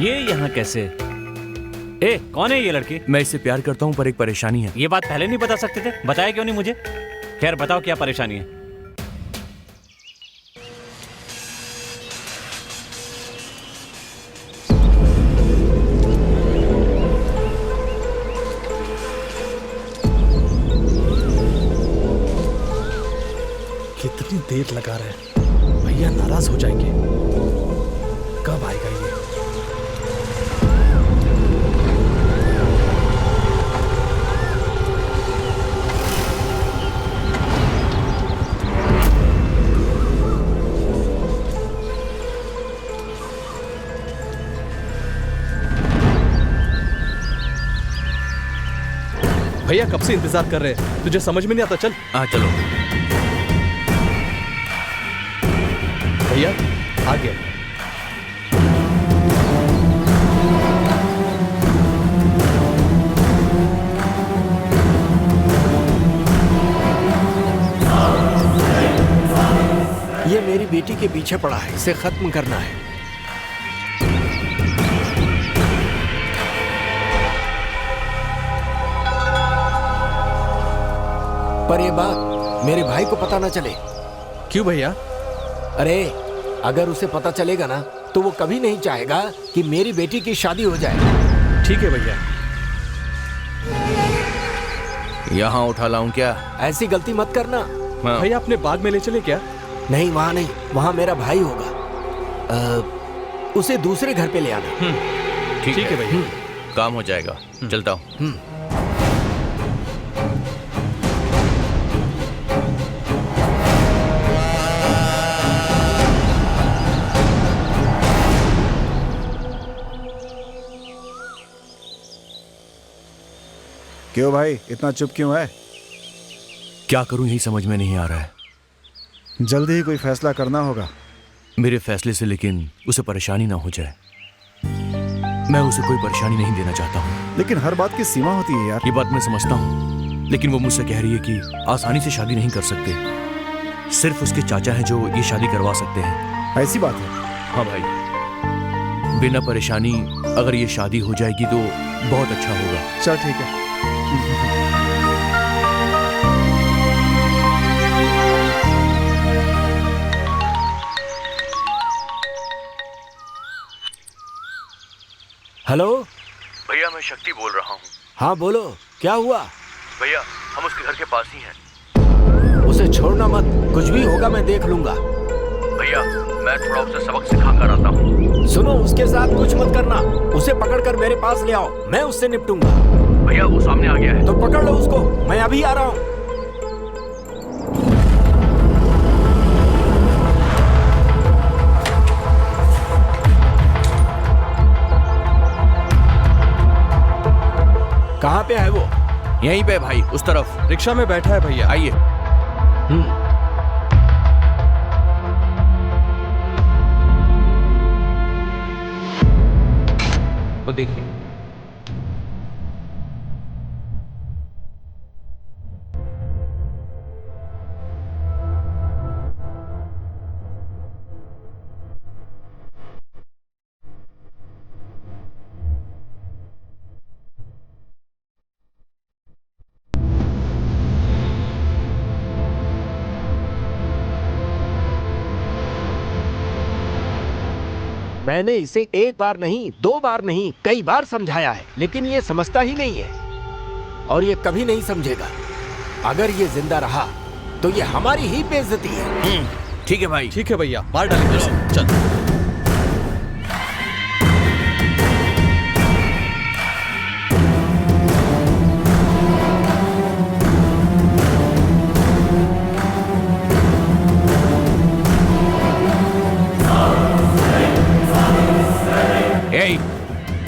ये यहाँ कैसे? ए, कौन है ये लड़की? मैं इससे प्यार करता हूँ पर एक परेशानी है। ये बात पहले नहीं बता सकते थे? बताया क्यों नहीं मुझे? खैर बताओ क्या परेशानी है? कितनी देर लगा रहे हैं, भैया नाराज हो जाएंगे। कब आएगा ये? भैया कब से इंतजार कर रहे हैं, तुझे समझ में नहीं आता? चल। हाँ चलो। भैया आ गया। ये मेरी बेटी के पीछे पड़ा है, इसे खत्म करना है। पर ये बात मेरे भाई को पता ना चले। क्यों भैया? अरे अगर उसे पता चलेगा ना तो वो कभी नहीं चाहेगा कि मेरी बेटी की शादी हो जाए। ठीक है भैया। यहाँ उठा लाऊं क्या? ऐसी गलती मत करना। हाँ। भैया अपने बाग में ले चले क्या? नहीं वहाँ नहीं, वहाँ मेरा भाई होगा। उसे दूसरे घर पे ले आना। ठीक है भैया, काम हो जाएगा। चलता हूँ। क्यों भाई इतना चुप क्यों है? क्या करूं यही समझ में नहीं आ रहा है। जल्दी ही कोई फैसला करना होगा। मेरे फैसले से लेकिन उसे परेशानी ना हो जाए। मैं उसे कोई परेशानी नहीं देना चाहता हूँ। लेकिन हर बात की सीमा होती है यार। ये बात मैं समझता हूँ, लेकिन वो मुझसे कह रही है कि आसानी से शादी नहीं कर सकते। सिर्फ उसके चाचा हैं जो ये शादी करवा सकते हैं। ऐसी बात है? हाँ भाई, बिना परेशानी अगर ये शादी हो जाएगी तो बहुत अच्छा होगा। चल ठीक है। हेलो भैया, मैं शक्ति बोल रहा हूँ। हाँ बोलो, क्या हुआ? भैया, हम उसके घर के पास ही हैं। उसे छोड़ना मत, कुछ भी होगा मैं देख लूंगा। भैया, मैं थोड़ा उसे सबक सिखा कर आता हूँ। सुनो, उसके साथ कुछ मत करना। उसे पकड़कर मेरे पास ले आओ, मैं उससे निपटूंगा। भैया, वो सामने आ गया है। तो पकड़ लो उसको, मैं अभी आ रहा हूँ। कहाँ पे है वो? यहीं पे भाई, उस तरफ रिक्शा में बैठा है भैया। आइए। वो देखिए। मैंने इसे एक बार नहीं, दो बार नहीं, कई बार समझाया है, लेकिन ये समझता ही नहीं है और ये कभी नहीं समझेगा। अगर ये जिंदा रहा तो ये हमारी ही बेइज्जती है। ठीक है भाई। ठीक है भैया, मार डालेंगे उसे। चल।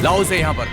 लाओ उसे यहाँ पर।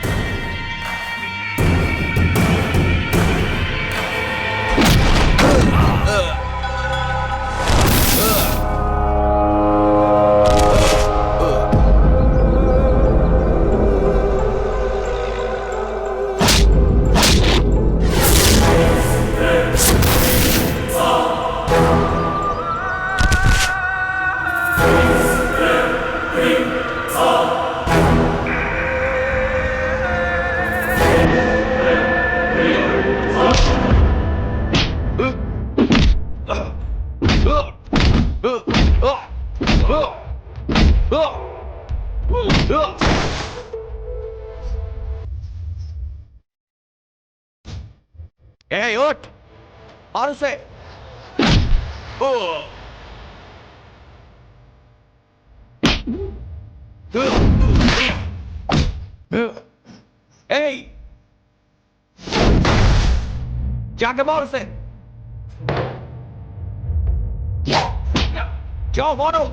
ए उठ, मार उसे। ए, जाके मार उसे। जाओ मारो।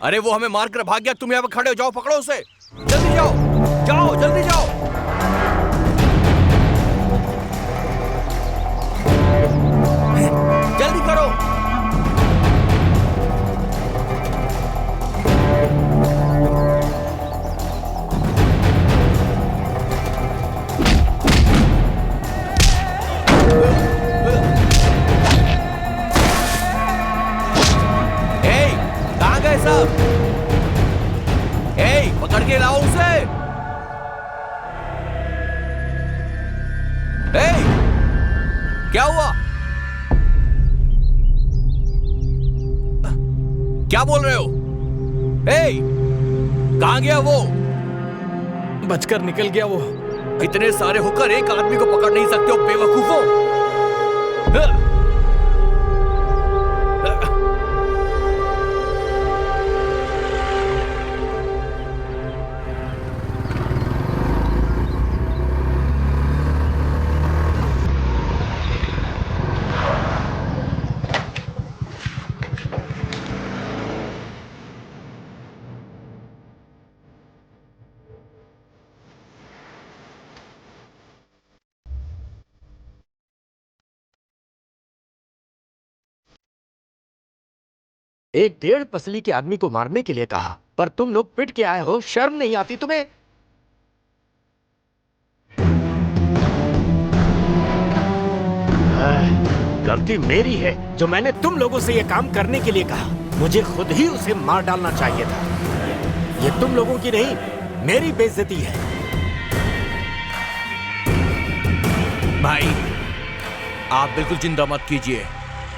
अरे वो हमें मारकर भाग गया, तुम यहाँ पे खड़े हो, जाओ पकड़ो उसे, जल्दी जाओ, जाओ जल्दी जाओ। जल्दी करो। पकड़ के लाओ उसे। क्या हुआ? क्या बोल रहे हो? कहां गया वो? बचकर निकल गया वो। इतने सारे होकर एक आदमी को पकड़ नहीं सकते हो बेवकूफों। एक 1.5 पसली के आदमी को मारने के लिए कहा, पर तुम लोग पिट के आए हो। शर्म नहीं आती तुम्हें? गलती मेरी है जो मैंने तुम लोगों से यह काम करने के लिए कहा। मुझे खुद ही उसे मार डालना चाहिए था। यह तुम लोगों की नहीं, मेरी बेइज्जती है। भाई आप बिल्कुल चिंता मत कीजिए,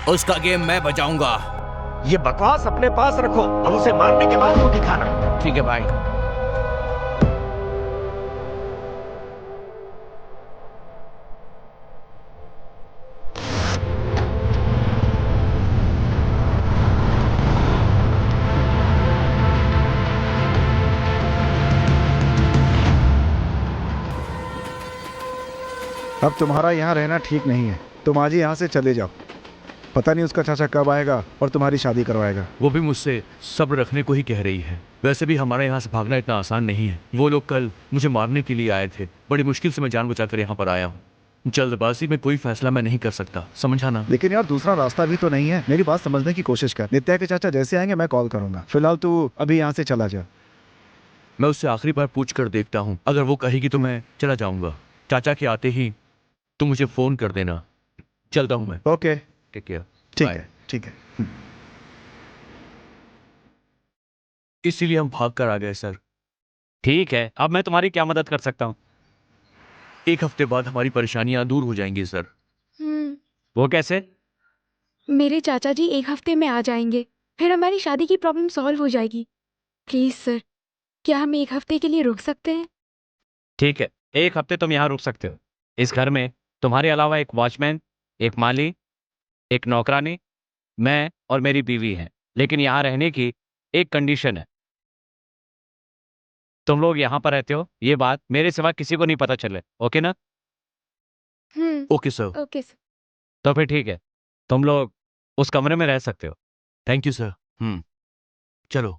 उसका गेम मैं बजाऊंगा। ये बकवास अपने पास रखो, अब उसे मारने के बाद वो दिखाना। ठीक है भाई। अब तुम्हारा यहाँ रहना ठीक नहीं है, तुम आज ही यहाँ से चले जाओ। पता नहीं उसका चाचा कब आएगा और तुम्हारी शादी करवाएगा। वो भी मुझसे सब्र रखने को ही कह रही है। वैसे भी हमारे यहाँ से भागना इतना आसान नहीं है। वो लोग कल मुझे मारने के लिए आए थे, बड़ी मुश्किल से मैं जान बचाकर यहाँ पर आया हूँ। जल्दबाजी में कोई फैसला मैं नहीं कर सकता, समझा ना? लेकिन यार दूसरा रास्ता भी तो नहीं है, मेरी बात समझने की कोशिश कर। नित्या के चाचा जैसे आएंगे मैं कॉल करूंगा। फिलहाल तू अभी यहाँ से चला जा। मैं उससे आखिरी बार पूछ कर देखता हूँ, अगर वो कहेगी तो मैं चला जाऊंगा। चाचा के आते ही तुम मुझे फोन कर देना। चलता हूँ मैं। Okay take care. ठीक है ठीक है। इसीलिए हम भाग कर आ गए सर। ठीक है, अब मैं तुम्हारी क्या मदद कर सकता हूँ? 1 हफ्ते बाद हमारी परेशानियां दूर हो जाएंगी सर। वो कैसे? मेरे चाचा जी 1 हफ्ते में आ जाएंगे, फिर हमारी शादी की प्रॉब्लम सॉल्व हो जाएगी। प्लीज सर, क्या हम 1 हफ्ते के लिए रुक सकते हैं? ठीक है, 1 हफ्ते तुम यहाँ रुक सकते हो। इस घर में तुम्हारे अलावा एक वॉचमैन, एक माली, एक नौकरानी, मैं और मेरी बीवी हैं। लेकिन यहाँ रहने की एक कंडीशन है। तुम लोग यहाँ पर रहते हो, ये बात मेरे सिवा किसी को नहीं पता चले। ओके ना? Okay sir. Okay sir. तो फिर ठीक है, तुम लोग उस कमरे में रह सकते हो। Thank you sir. चलो।